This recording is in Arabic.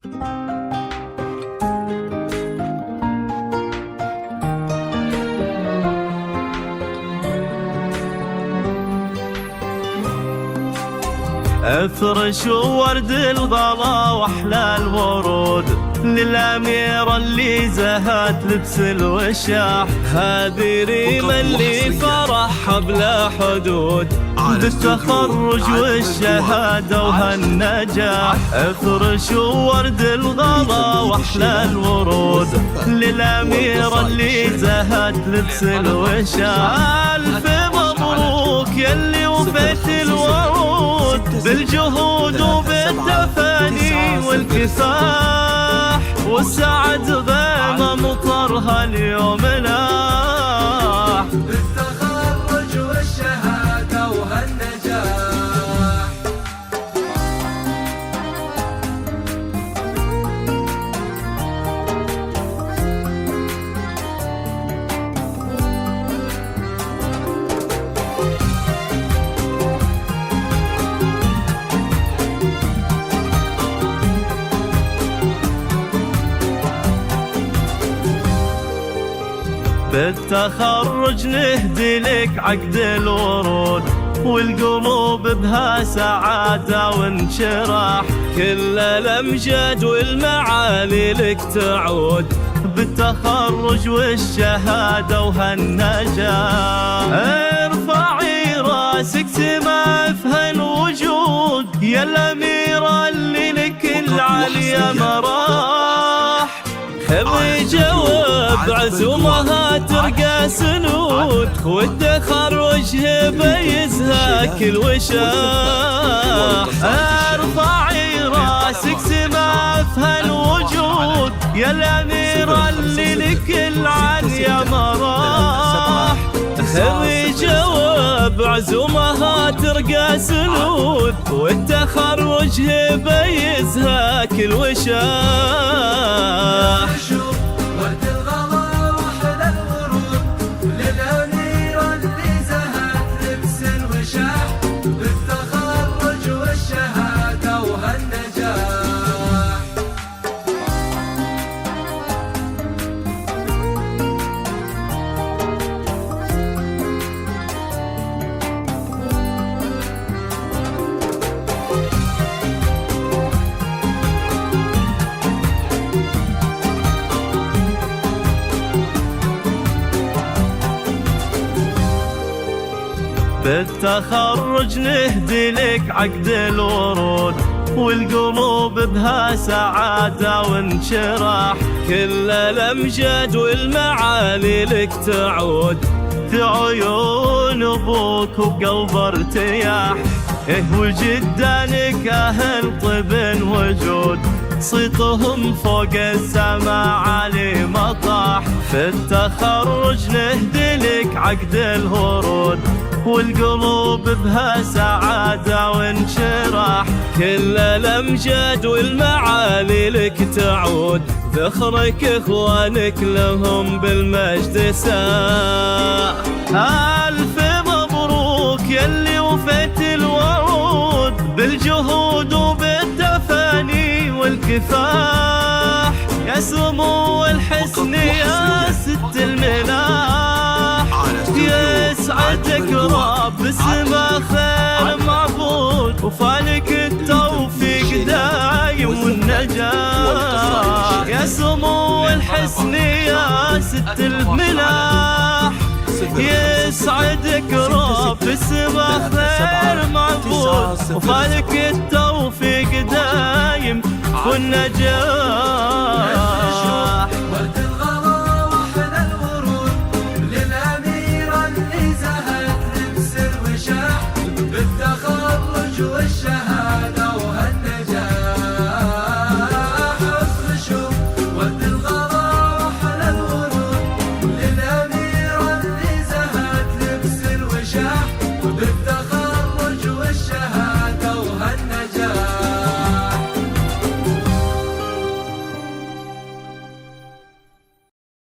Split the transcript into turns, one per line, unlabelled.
افرش ورد الغلا واحلى الورود للأميرة اللي زهت لبس الوشاح، هذه ريمة اللي فرحها بلا حدود بالتخرج والشهادة وهالنجاح. افرش ورد الغلا واحلى الورود للأميرة اللي زهت لبس الوشاح. ألف مبروك يلي وفيت الوعود بالجهود وبالتفاني والكفاح، والسعد غيمة مطرها اليوم لاح
بالتخرج والشهادة وهالنجاح.
بالتخرج نهدي لك عقد الورود والقلوب بها سعادة وانشراح، كل الأمجاد والمعالي لك تعود بالتخرج والشهادة وهالنجاح. ارفعي راسك سما في هالوجود يا الأميرة اللي لك العليا مراح، خذي جواب عزومها ترقى سنود والتخرج هبة يزهى كل وشاح. ارفعي راسك سما في هالوجود يا الأميرة اللي لك العليا مراح، خذي جواب عزومها ترقى سنود والتخرج هبة يزهى كل وشاح.
ورد الغلا واحلى الورود للأميرة اللي زهت لبس الوشاح، بالتخرج والشهادة وهالنجاح.
بالتخرج نهدي لك عقد الورود والقلوب بها سعادة وانشراح، كل الأمجاد والمعالي لك تعود في عيون أبوك وقلب ارتياح. وجدانك أهل طب وجود صيتهم فوق السما عالي مطاح، في التخرج نهدي لك عقد الورود والقلوب بها سعادة وانشراح، كل الأمجاد والمعالي لك تعود ذخرك إخوانك لهم بالمجد ساء. ألف مبروك يلي وفيت الوعود بالجهود وبالتفاني والكفاح، يا سمو الحسن يا ست الملاح، يسعدك رب السما خير معبود وفالك التوفيق دايم والنجاح. يا سمو الحسن يا ست الملاح، يسعدك رب السما خير معبود وفالك التوفيق دايم والنجاح.